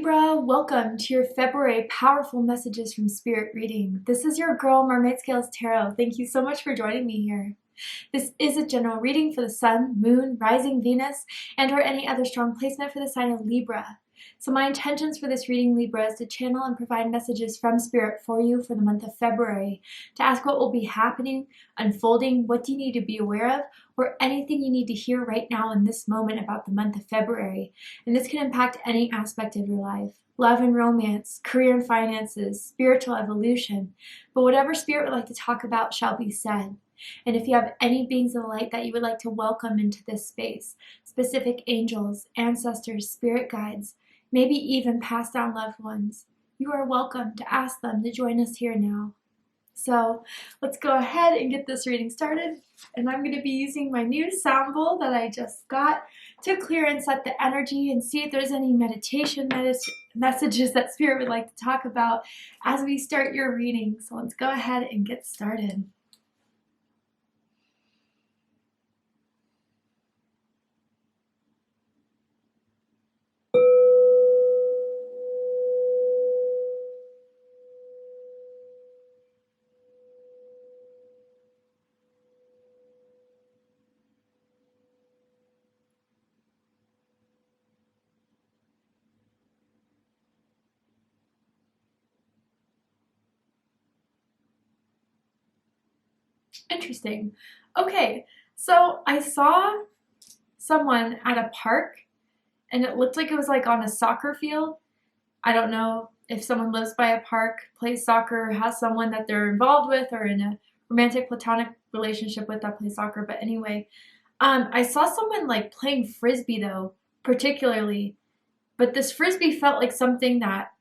Libra, welcome to your February Powerful Messages from Spirit reading. This is your girl, Mermaid Scales Tarot. Thank you so much for joining me here. This is a general reading for the Sun, Moon, Rising Venus, and or any other strong placement for the sign of Libra. So my intentions for this reading, Libra, is to channel and provide messages from Spirit for you for the month of February, to ask what will be happening, unfolding, what do you need to be aware of, or anything you need to hear right now in this moment about the month of February. And this can impact any aspect of your life: love and romance, career and finances, spiritual evolution. But whatever Spirit would like to talk about shall be said. And if you have any beings of light that you would like to welcome into this space, specific angels, ancestors, spirit guides, maybe even passed down loved ones, you are welcome to ask them to join us here now. So let's go ahead and get this reading started. And I'm going to be using my new sound bowl that I just got to clear and set the energy and see if there's any meditation messages that Spirit would like to talk about as we start your reading. So let's go ahead and get started. Interesting. Okay, so I saw someone at a park and it looked like it was like on a soccer field. I don't know if someone lives by a park, plays soccer, or has someone that they're involved with or in a romantic platonic relationship with that plays soccer. But anyway, I saw someone like playing frisbee though, particularly. But this frisbee felt like something that,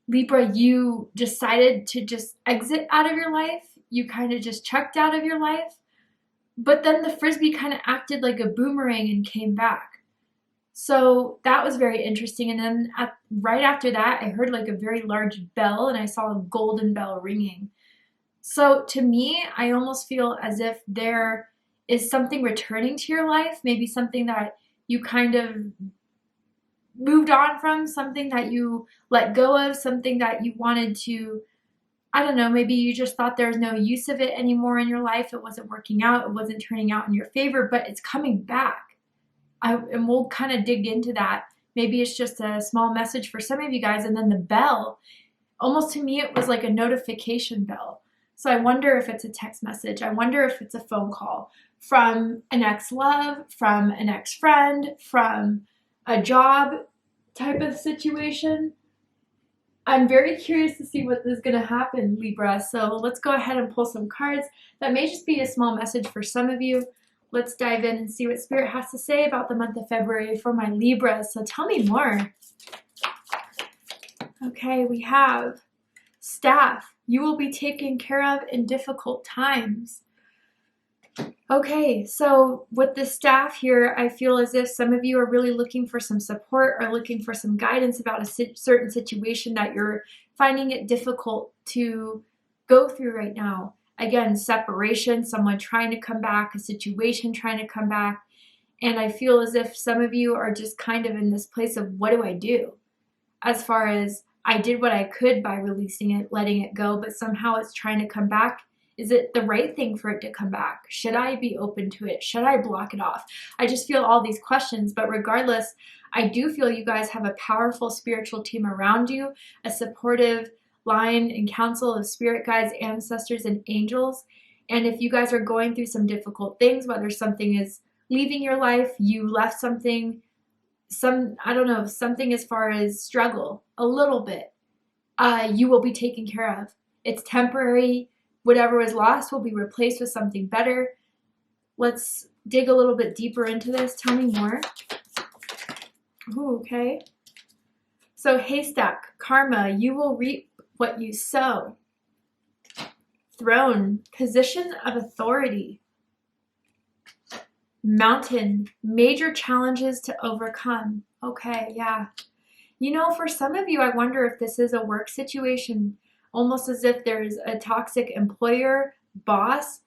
Libra, you decided to just exit out of your life. You kind of just checked out of your life. But then the frisbee kind of acted like a boomerang and came back. So that was very interesting. And then right after that, I heard like a very large bell and I saw a golden bell ringing. So to me, I almost feel as if there is something returning to your life, maybe something that you kind of moved on from, something that you let go of, something that you wanted to, I don't know, maybe you just thought there was no use of it anymore in your life. It wasn't working out. It wasn't turning out in your favor, but it's coming back. And we'll kind of dig into that. Maybe it's just a small message for some of you guys. And then the bell, almost to me, it was like a notification bell. So I wonder if it's a text message. I wonder if it's a phone call from an ex-love, from an ex-friend, from a job type of situation. I'm very curious to see what is going to happen, Libra. So let's go ahead and pull some cards. That may just be a small message for some of you. Let's dive in and see what Spirit has to say about the month of February for my Libras. So tell me more. Okay, we have Staff. You will be taken care of in difficult times. Okay, so with the Staff here, I feel as if some of you are really looking for some support or looking for some guidance about a certain situation that you're finding it difficult to go through right now. Again, separation, someone trying to come back, a situation trying to come back. And I feel as if some of you are just kind of in this place of, what do I do? As far as, I did what I could by releasing it, letting it go, but somehow it's trying to come back. Is it the right thing for it to come back? Should I be open to it? Should I block it off? I just feel all these questions, but regardless, I do feel you guys have a powerful spiritual team around you, a supportive line and counsel of spirit guides, ancestors, and angels. And if you guys are going through some difficult things, whether something is leaving your life, you left something, I don't know, something as far as struggle, a little bit, you will be taken care of. It's temporary. Whatever was lost will be replaced with something better. Let's dig a little bit deeper into this. Tell me more. Ooh, okay. So haystack, karma, you will reap what you sow. Throne, position of authority. Mountain, major challenges to overcome. Okay, yeah. You know, for some of you, I wonder if this is a work situation, almost as if there's a toxic employer, boss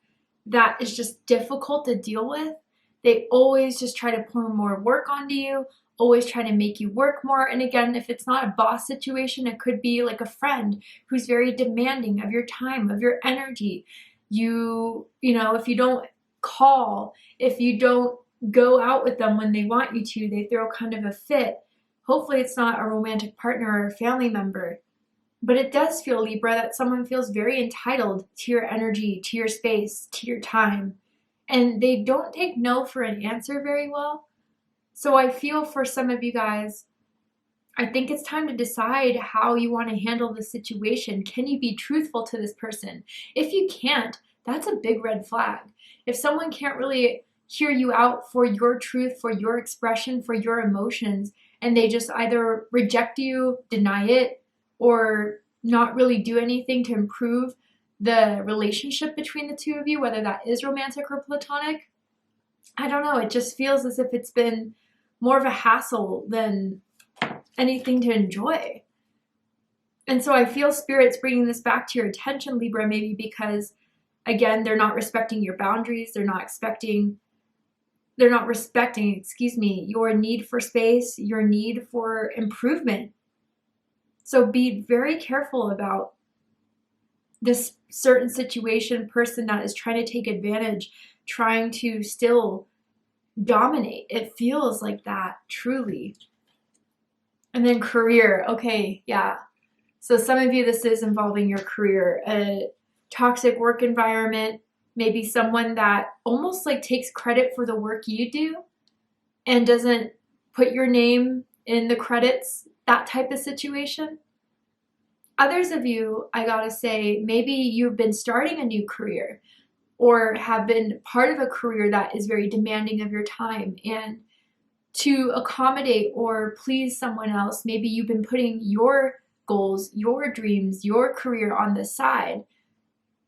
that is just difficult to deal with. They always just try to pour more work onto you, always trying to make you work more. And again, if it's not a boss situation, it could be like a friend who's very demanding of your time, of your energy. You know, if you don't call, if you don't go out with them when they want you to, they throw kind of a fit. Hopefully it's not a romantic partner or a family member. But it does feel, Libra, that someone feels very entitled to your energy, to your space, to your time. And they don't take no for an answer very well. So I feel for some of you guys, I think it's time to decide how you want to handle the situation. Can you be truthful to this person? If you can't, that's a big red flag. If someone can't really hear you out for your truth, for your expression, for your emotions, and they just either reject you, deny it, or not really do anything to improve the relationship between the two of you, whether that is romantic or platonic, I don't know. It just feels as if it's been more of a hassle than anything to enjoy. And so I feel Spirit's bringing this back to your attention, Libra, maybe because, again, they're not respecting your boundaries. They're not respecting, your need for space, your need for improvement. So be very careful about this certain situation, person that is trying to take advantage, trying to still dominate. It feels like that, truly. And then career. Okay, yeah. So some of you, this is involving your career, a toxic work environment, maybe someone that almost like takes credit for the work you do and doesn't put your name in the credits, that type of situation. Others of you, I gotta say, maybe you've been starting a new career or have been part of a career that is very demanding of your time. And to accommodate or please someone else, maybe you've been putting your goals, your dreams, your career on the side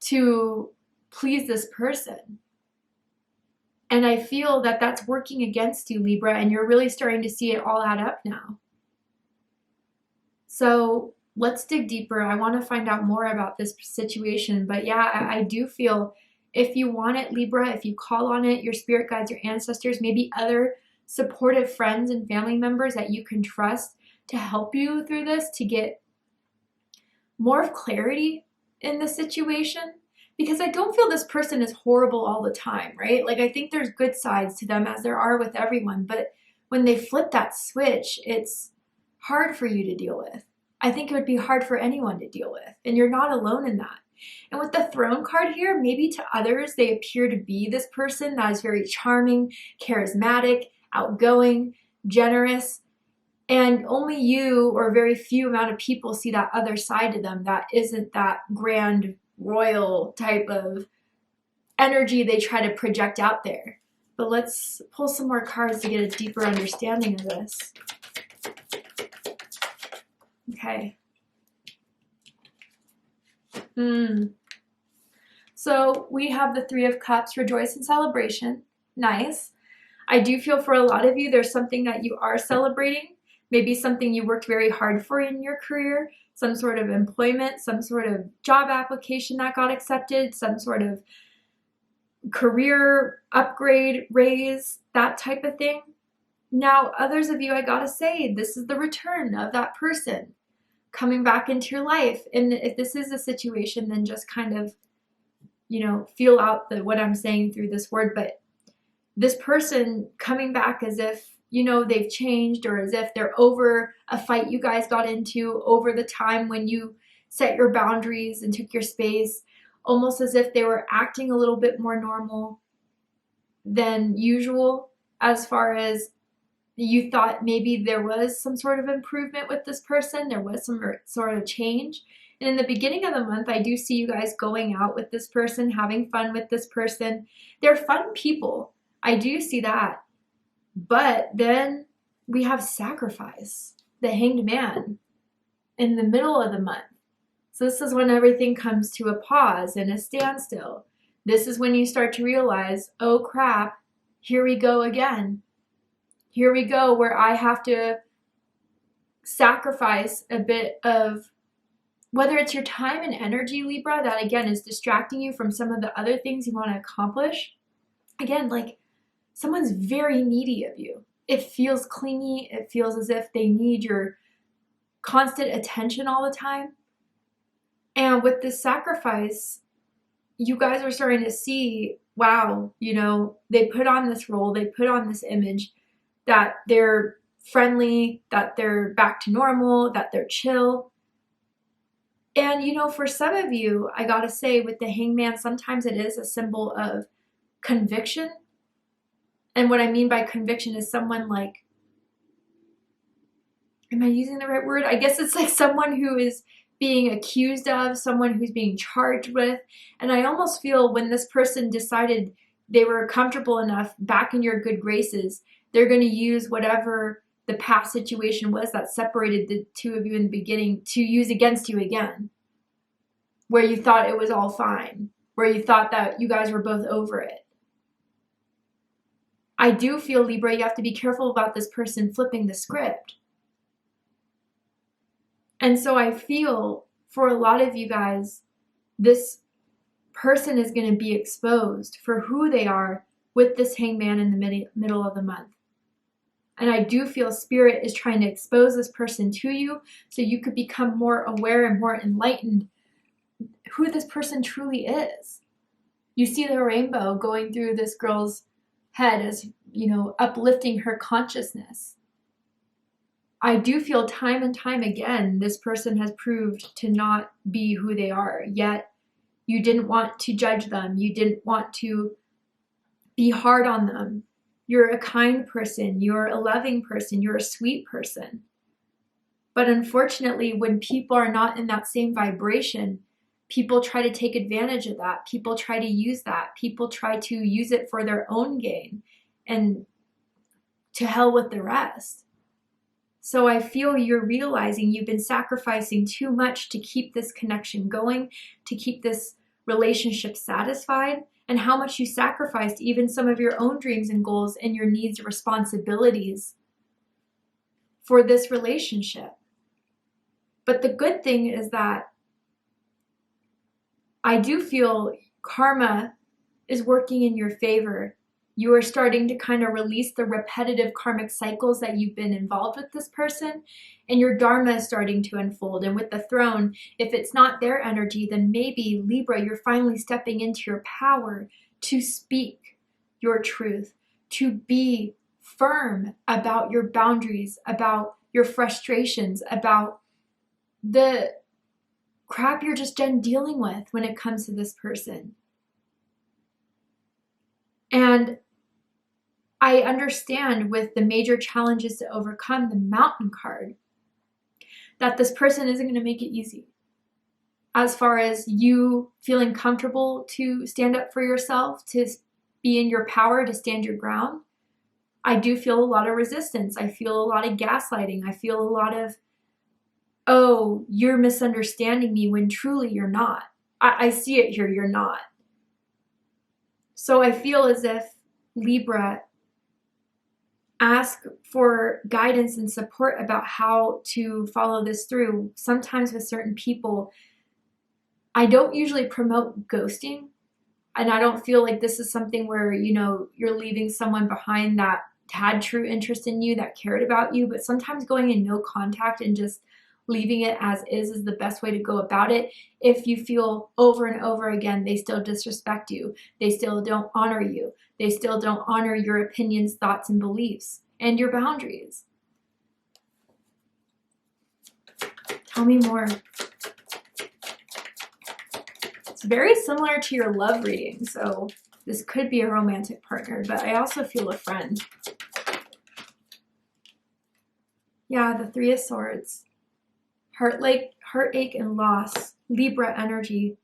to please this person. And I feel that that's working against you, Libra, and you're really starting to see it all add up now. So let's dig deeper. I want to find out more about this situation. But yeah, I do feel if you want it, Libra, if you call on it, your spirit guides, your ancestors, maybe other supportive friends and family members that you can trust to help you through this, to get more of clarity in the situation. Because I don't feel this person is horrible all the time, right? Like I think there's good sides to them, as there are with everyone. But when they flip that switch, it's hard for you to deal with. I think it would be hard for anyone to deal with. And you're not alone in that. And with the Throne card here, maybe to others, they appear to be this person that is very charming, charismatic, outgoing, generous. And only you or a very few amount of people see that other side to them that isn't that grand, royal type of energy they try to project out there. But let's pull some more cards to get a deeper understanding of this. Okay. So we have the Three of Cups, rejoice and celebration. Nice. I do feel for a lot of you, there's something that you are celebrating. Maybe something you worked very hard for in your career, some sort of employment, some sort of job application that got accepted, some sort of career upgrade, raise, that type of thing. Now, others of you, I gotta say, this is the return of that person coming back into your life. And if this is a situation, then just kind of, feel out what I'm saying through this word. But this person coming back as if, they've changed, or as if they're over a fight you guys got into over the time when you set your boundaries and took your space, almost as if they were acting a little bit more normal than usual, as far as you thought maybe there was some sort of improvement with this person, there was some sort of change. And in the beginning of the month, I do see you guys going out with this person, having fun with this person. They're fun people. I do see that. But then we have sacrifice, the Hanged Man, in the middle of the month. So this is when everything comes to a pause and a standstill. This is when you start to realize, oh crap, here we go again. Here we go where I have to sacrifice a bit of, whether it's your time and energy, Libra, that again is distracting you from some of the other things you want to accomplish. Again, like someone's very needy of you. it feels clingy. It feels as if they need your constant attention all the time. And with this sacrifice, you guys are starting to see, wow, you know, they put on this role, they put on this image that they're friendly, that they're back to normal, that they're chill. And, you know, for some of you, I gotta say, with the hangman, sometimes it is a symbol of conviction. And what I mean by conviction is someone like, am I using the right word? I guess it's like someone who is being accused of, someone who's being charged with. And I almost feel when this person decided they were comfortable enough back in your good graces, they're going to use whatever the past situation was that separated the two of you in the beginning to use against you again, where you thought it was all fine, where you thought that you guys were both over it. I do feel, Libra, you have to be careful about this person flipping the script. And so I feel for a lot of you guys, this person is going to be exposed for who they are with this hangman in the middle of the month. And I do feel Spirit is trying to expose this person to you so you could become more aware and more enlightened who this person truly is. You see the rainbow going through this girl's head as, you know, uplifting her consciousness. I do feel time and time again, this person has proved to not be who they are, yet you didn't want to judge them. You didn't want to be hard on them. You're a kind person. You're a loving person. You're a sweet person. But unfortunately, when people are not in that same vibration, people try to take advantage of that. People try to use that. People try to use it for their own gain, and to hell with the rest. So I feel you're realizing you've been sacrificing too much to keep this connection going, to keep this relationship satisfied, and how much you sacrificed even some of your own dreams and goals and your needs and responsibilities for this relationship. But the good thing is that I do feel karma is working in your favor. You are starting to kind of release the repetitive karmic cycles that you've been involved with this person, and your dharma is starting to unfold. And with the throne, if it's not their energy, then maybe, Libra, you're finally stepping into your power to speak your truth, to be firm about your boundaries, about your frustrations, about the crap you're just done dealing with when it comes to this person. And I understand with the major challenges to overcome, the Mountain card, that this person isn't going to make it easy. As far as you feeling comfortable to stand up for yourself, to be in your power, to stand your ground, I do feel a lot of resistance. I feel a lot of gaslighting. I feel a lot of, oh, you're misunderstanding me, when truly you're not. I see it here, you're not. So I feel as if, Libra, ask for guidance and support about how to follow this through. Sometimes with certain people, I don't usually promote ghosting, and I don't feel like this is something where, you know, you're leaving someone behind that had true interest in you, that cared about you. But sometimes going in no contact and just leaving it as is the best way to go about it. If you feel over and over again they still disrespect you, they still don't honor you, they still don't honor your opinions, thoughts, and beliefs, and your boundaries. Tell me more. It's very similar to your love reading, so this could be a romantic partner, but I also feel a friend. Yeah, the Three of Swords. Heartache and loss, Libra energy.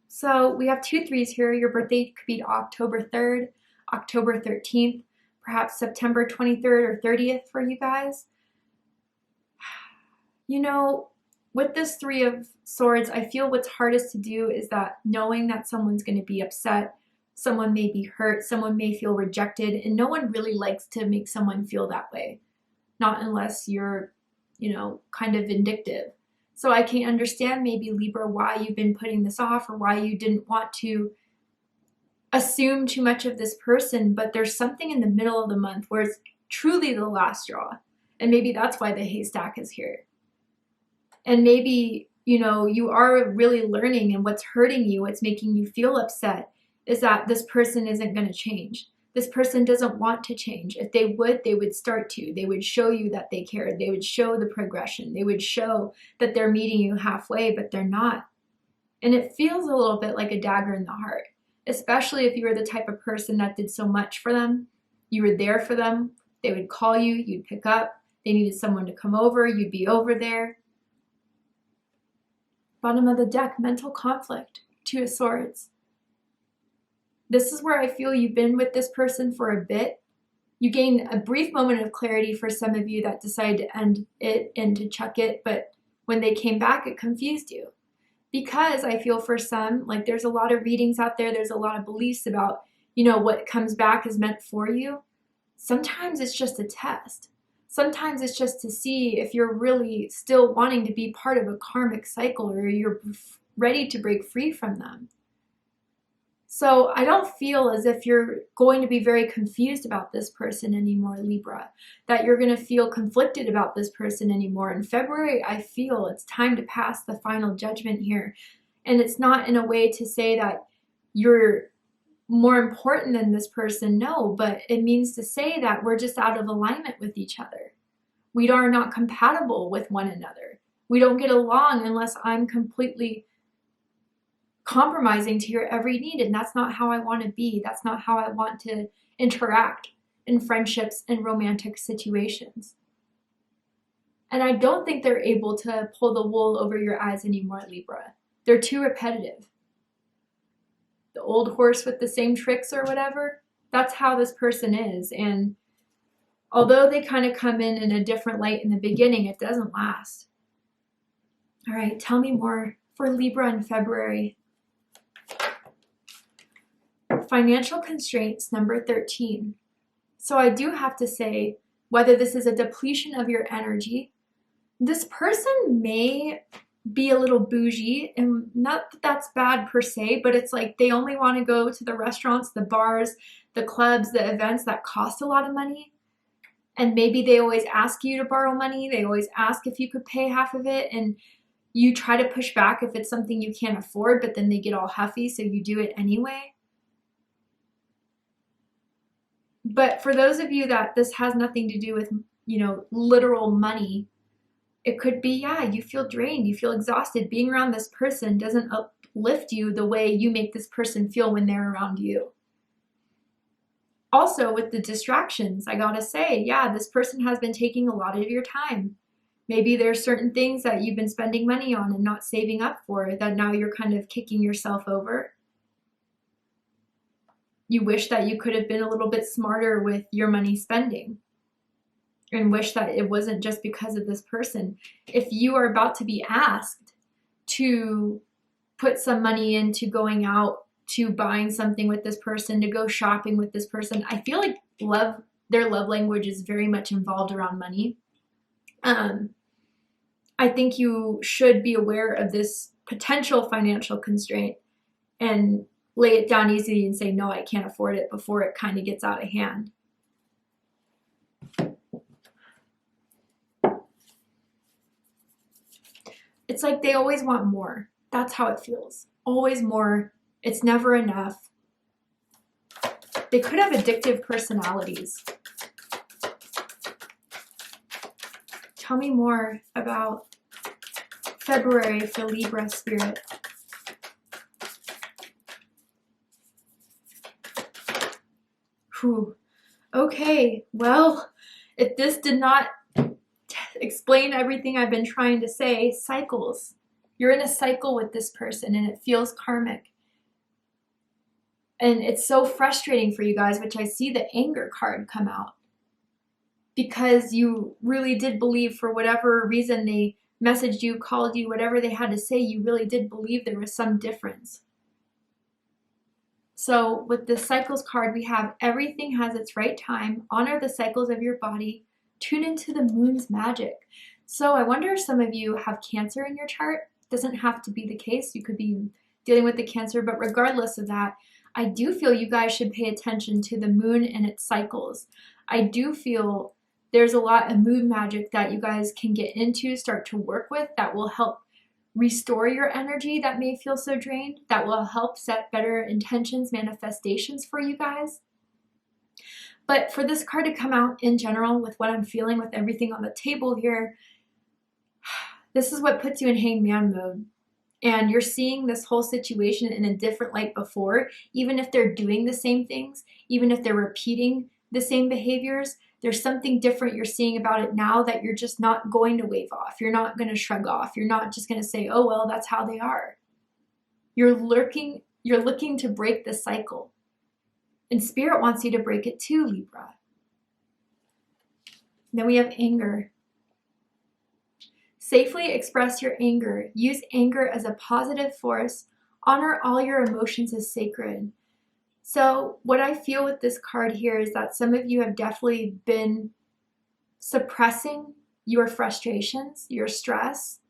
So we have 2 3s here. Your birthday could be October 3rd, October 13th, perhaps September 23rd or 30th for you guys. You know, with this Three of Swords, I feel what's hardest to do is that knowing that someone's going to be upset, someone may be hurt, someone may feel rejected, and no one really likes to make someone feel that way. Not unless you're, you know, kind of vindictive. So I can understand maybe, Libra, why you've been putting this off, or why you didn't want to assume too much of this person. But there's something in the middle of the month where it's truly the last straw. And maybe that's why the haystack is here. And maybe, you know, you are really learning, and what's hurting you, what's making you feel upset, is that this person isn't going to change. This person doesn't want to change. If they would start to. They would show you that they cared. They would show the progression. They would show that they're meeting you halfway, but they're not. And it feels a little bit like a dagger in the heart, especially if you were the type of person that did so much for them. You were there for them. They would call you, you'd pick up. They needed someone to come over, you'd be over there. Bottom of the deck, mental conflict, Two of Swords. This is where I feel you've been with this person for a bit. You gained a brief moment of clarity for some of you that decided to end it and to chuck it, but when they came back, it confused you. Because I feel for some, like there's a lot of readings out there, there's a lot of beliefs about, you know, what comes back is meant for you. Sometimes it's just a test. Sometimes it's just to see if you're really still wanting to be part of a karmic cycle, or you're ready to break free from them. So I don't feel as if you're going to be very confused about this person anymore, Libra, that you're going to feel conflicted about this person anymore. In February, I feel it's time to pass the final judgment here. And it's not in a way to say that you're more important than this person, no, but it means to say that we're just out of alignment with each other. We are not compatible with one another. We don't get along unless I'm completely compromising to your every need, and that's not how I want to be. That's not how I want to interact in friendships and romantic situations. And I don't think they're able to pull the wool over your eyes anymore, Libra. They're too repetitive. The old horse with the same tricks or whatever, that's how this person is. And although they kind of come in a different light in the beginning, it doesn't last. All right, tell me more for Libra in February. Financial constraints, number 13. So I do have to say, whether this is a depletion of your energy, this person may be a little bougie, and not that that's bad per se, but it's like they only want to go to the restaurants, the bars, the clubs, the events that cost a lot of money. And maybe they always ask you to borrow money. They always ask if you could pay half of it, and you try to push back if it's something you can't afford, but then they get all huffy, so you do it anyway. But for those of you that this has nothing to do with, you know, literal money, it could be, yeah, you feel drained, you feel exhausted. Being around this person doesn't uplift you the way you make this person feel when they're around you. Also, with the distractions, I gotta say, yeah, this person has been taking a lot of your time. Maybe there's certain things that you've been spending money on and not saving up for that now you're kind of kicking yourself over. You wish that you could have been a little bit smarter with your money spending, and wish that it wasn't just because of this person. If you are about to be asked to put some money into going out, to buying something with this person, to go shopping with this person, I feel like their love language is very much involved around money. I think you should be aware of this potential financial constraint and lay it down easy and say, no, I can't afford it, before it kind of gets out of hand. It's like they always want more. That's how it feels. Always more. It's never enough. They could have addictive personalities. Tell me more about February for Libra spirit. Whew. Okay, well, if this did not explain everything I've been trying to say, cycles. You're in a cycle with this person and it feels karmic. And it's so frustrating for you guys, which I see the anger card come out. Because you really did believe, for whatever reason they messaged you, called you, whatever they had to say, you really did believe there was some difference. So with the cycles card, we have everything has its right time. Honor the cycles of your body. Tune into the moon's magic. So I wonder if some of you have Cancer in your chart. Doesn't have to be the case. You could be dealing with the Cancer, but regardless of that, I do feel you guys should pay attention to the moon and its cycles. I do feel there's a lot of moon magic that you guys can get into, start to work with, that will help restore your energy that may feel so drained, that will help set better intentions, manifestations for you guys. But for this card to come out in general with what I'm feeling with everything on the table here, this is what puts you in hangman mode. And you're seeing this whole situation in a different light before, even if they're doing the same things, even if they're repeating the same behaviors, there's something different you're seeing about it now that you're just not going to wave off. You're not going to shrug off. You're not just going to say, oh, well, that's how they are. You're looking to break the cycle. And Spirit wants you to break it too, Libra. Then we have anger. Safely express your anger. Use anger as a positive force. Honor all your emotions as sacred. So what I feel with this card here is that some of you have definitely been suppressing your frustrations, your stress.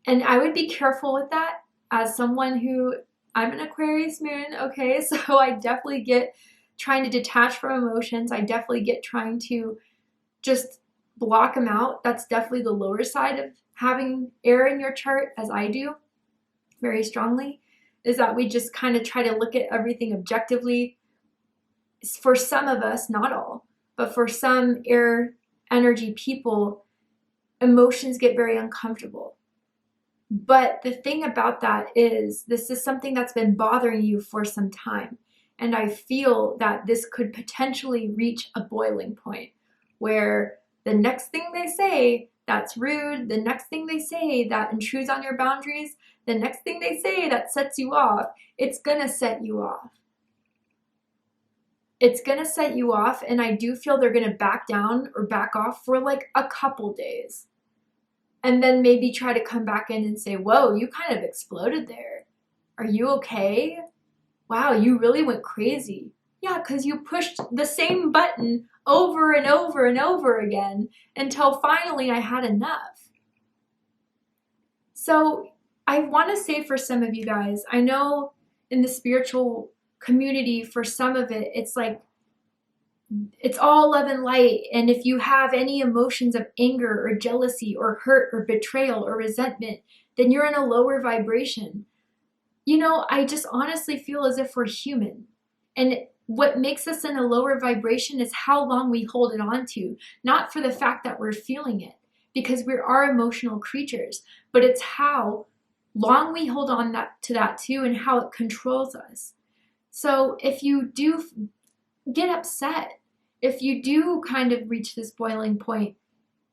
And I would be careful with that as someone who, I'm an Aquarius moon, okay? So I definitely get trying to detach from emotions. I definitely get trying to just block them out. That's definitely the lower side of having air in your chart, as I do very strongly, is that we just kind of try to look at everything objectively. For some of us, not all, but for some air energy people, emotions get very uncomfortable. But the thing about that is this is something that's been bothering you for some time. And I feel that this could potentially reach a boiling point where the next thing they say that's rude, the next thing they say that intrudes on your boundaries, the next thing they say that sets you off, it's gonna set you off. It's gonna set you off, and I do feel they're gonna back down or back off for like a couple days. And then maybe try to come back in and say, whoa, you kind of exploded there. Are you okay? Wow, you really went crazy. Yeah, because you pushed the same button over and over and over again until finally I had enough. So I want to say for some of you guys, I know in the spiritual community, for some of it, it's like, it's all love and light. And if you have any emotions of anger or jealousy or hurt or betrayal or resentment, then you're in a lower vibration. You know, I just honestly feel as if we're human. And what makes us in a lower vibration is how long we hold it on to, not for the fact that we're feeling it, because we are emotional creatures, but it's how long we hold on to that too and how it controls us. So if you do get upset, if you do kind of reach this boiling point,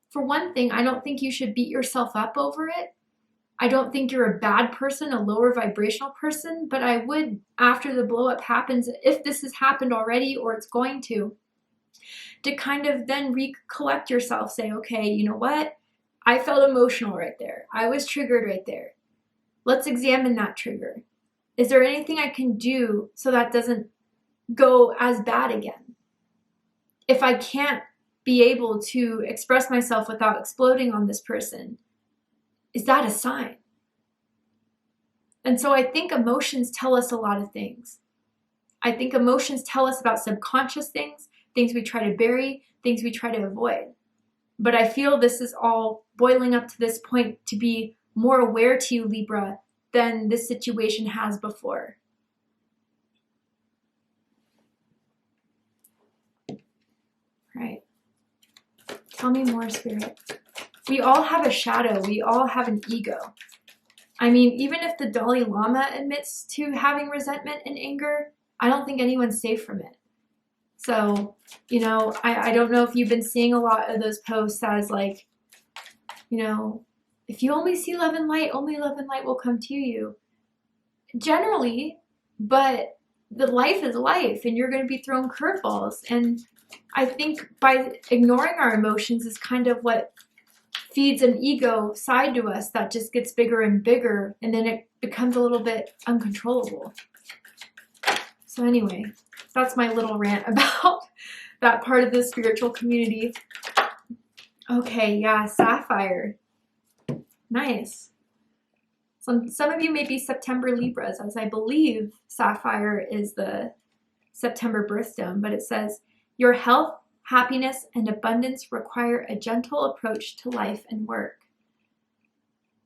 for one thing, I don't think you should beat yourself up over it. I don't think you're a bad person, a lower vibrational person, but I would, after the blow up happens, if this has happened already or it's going to kind of then recollect yourself, say, okay, you know what? I felt emotional right there. I was triggered right there. Let's examine that trigger. Is there anything I can do so that doesn't go as bad again? If I can't be able to express myself without exploding on this person, is that a sign? And so I think emotions tell us a lot of things. I think emotions tell us about subconscious things, things we try to bury, things we try to avoid. But I feel this is all boiling up to this point to be more aware to you, Libra, than this situation has before. Right. Tell me more, Spirit. We all have a shadow. We all have an ego. I mean, even if the Dalai Lama admits to having resentment and anger, I don't think anyone's safe from it. So, you know, I don't know if you've been seeing a lot of those posts as like, you know, if you only see love and light, only love and light will come to you. Generally, but the life is life and you're going to be thrown curveballs. And I think by ignoring our emotions is kind of what feeds an ego side to us that just gets bigger and bigger, and then it becomes a little bit uncontrollable. So anyway, that's my little rant about that part of the spiritual community. Okay, yeah, Sapphire. Nice. Some of you may be September Libras, as I believe Sapphire is the September birthstone, but it says, your health, happiness, and abundance require a gentle approach to life and work.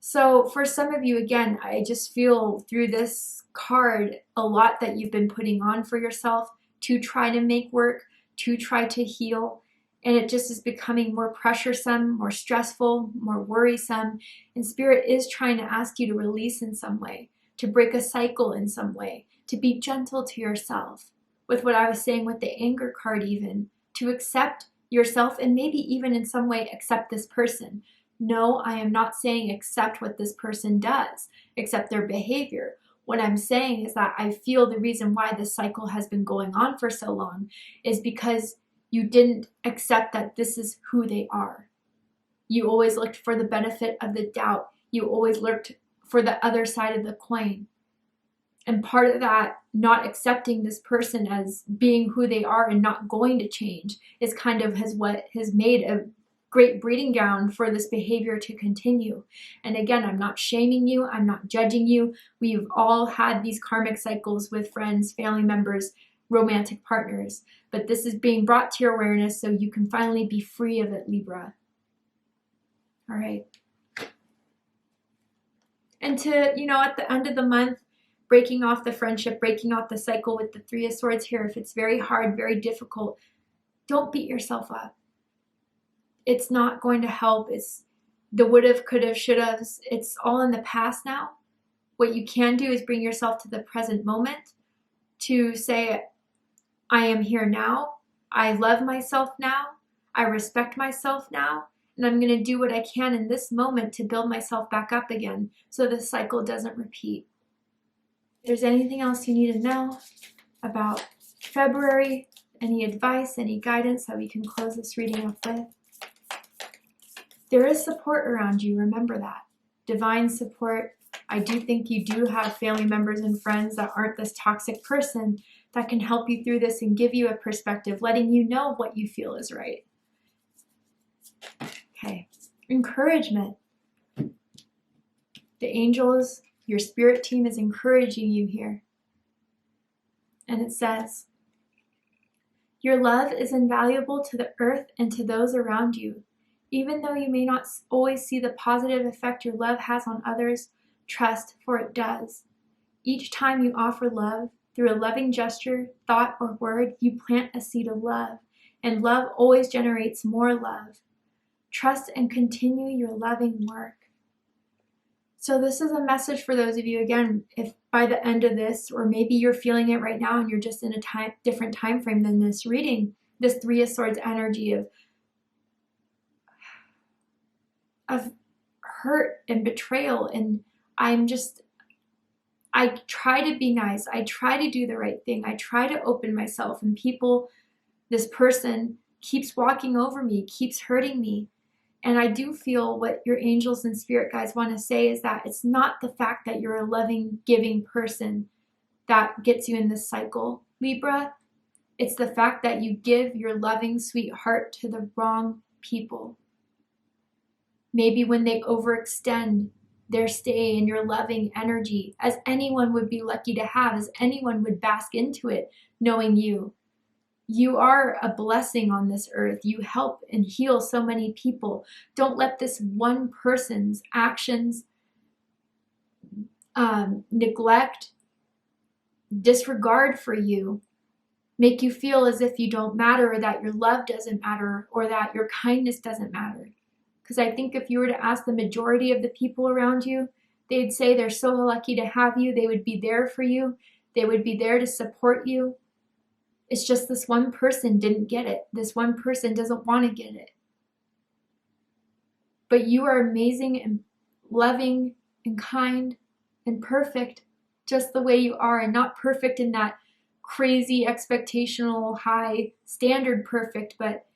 So for some of you, again, I just feel through this card a lot that you've been putting on for yourself to try to make work, to try to heal. And it just is becoming more pressuresome, more stressful, more worrisome. And Spirit is trying to ask you to release in some way, to break a cycle in some way, to be gentle to yourself. With what I was saying with the anger card even, to accept yourself and maybe even in some way accept this person. No, I am not saying accept what this person does, accept their behavior. What I'm saying is that I feel the reason why this cycle has been going on for so long is because you didn't accept that this is who they are. You always looked for the benefit of the doubt. You always looked for the other side of the coin. And part of that, not accepting this person as being who they are and not going to change, is kind of what has made a great breeding ground for this behavior to continue. And again, I'm not shaming you. I'm not judging you. We've all had these karmic cycles with friends, family members, romantic partners. But this is being brought to your awareness so you can finally be free of it, Libra. All right. And to, at the end of the month, breaking off the friendship, breaking off the cycle with the Three of Swords here, if it's very hard, very difficult, don't beat yourself up. It's not going to help. It's the would've, could've, should've. It's all in the past now. What you can do is bring yourself to the present moment to say, I am here now. I love myself now. I respect myself now. And I'm going to do what I can in this moment to build myself back up again so the cycle doesn't repeat. If there's anything else you need to know about February, any advice, any guidance that we can close this reading up with, there is support around you. Remember that. Divine support. I do think you do have family members and friends that aren't this toxic person that can help you through this and give you a perspective, letting you know what you feel is right. Okay. Encouragement. The angels, your spirit team is encouraging you here. And it says, your love is invaluable to the earth and to those around you. Even though you may not always see the positive effect your love has on others, trust, for it does. Each time you offer love, through a loving gesture, thought, or word, you plant a seed of love, and love always generates more love. Trust and continue your loving work. So this is a message for those of you, again, if by the end of this, or maybe you're feeling it right now and you're just in a different time frame than this reading, this Three of Swords energy of hurt and betrayal, and I try to be nice. I try to do the right thing. I try to open myself, and this person keeps walking over me, keeps hurting me. And I do feel what your angels and spirit guides want to say is that it's not the fact that you're a loving, giving person that gets you in this cycle, Libra. It's the fact that you give your loving, sweet heart to the wrong people. Maybe when they overextend their stay in your loving energy, as anyone would be lucky to have, as anyone would bask into it, knowing you. You are a blessing on this earth. You help and heal so many people. Don't let this one person's actions, neglect, disregard for you, make you feel as if you don't matter, or that your love doesn't matter, or that your kindness doesn't matter. Because I think if you were to ask the majority of the people around you, they'd say they're so lucky to have you. They would be there for you. They would be there to support you. It's just this one person didn't get it. This one person doesn't want to get it. But you are amazing and loving and kind and perfect just the way you are, and not perfect in that crazy expectational high standard perfect, but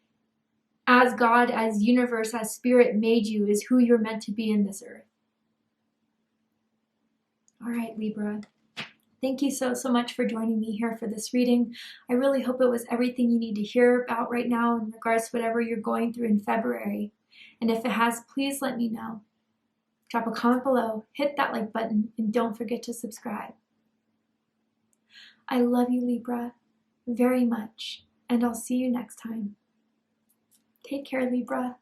as God, as universe, as spirit made you, is who you're meant to be in this earth. All right, Libra. Thank you so much for joining me here for this reading. I really hope it was everything you need to hear about right now in regards to whatever you're going through in February. And if it has, please let me know. drop a comment below, hit that like button, and don't forget to subscribe. I love you, Libra, very much, and I'll see you next time. Take care, Libra.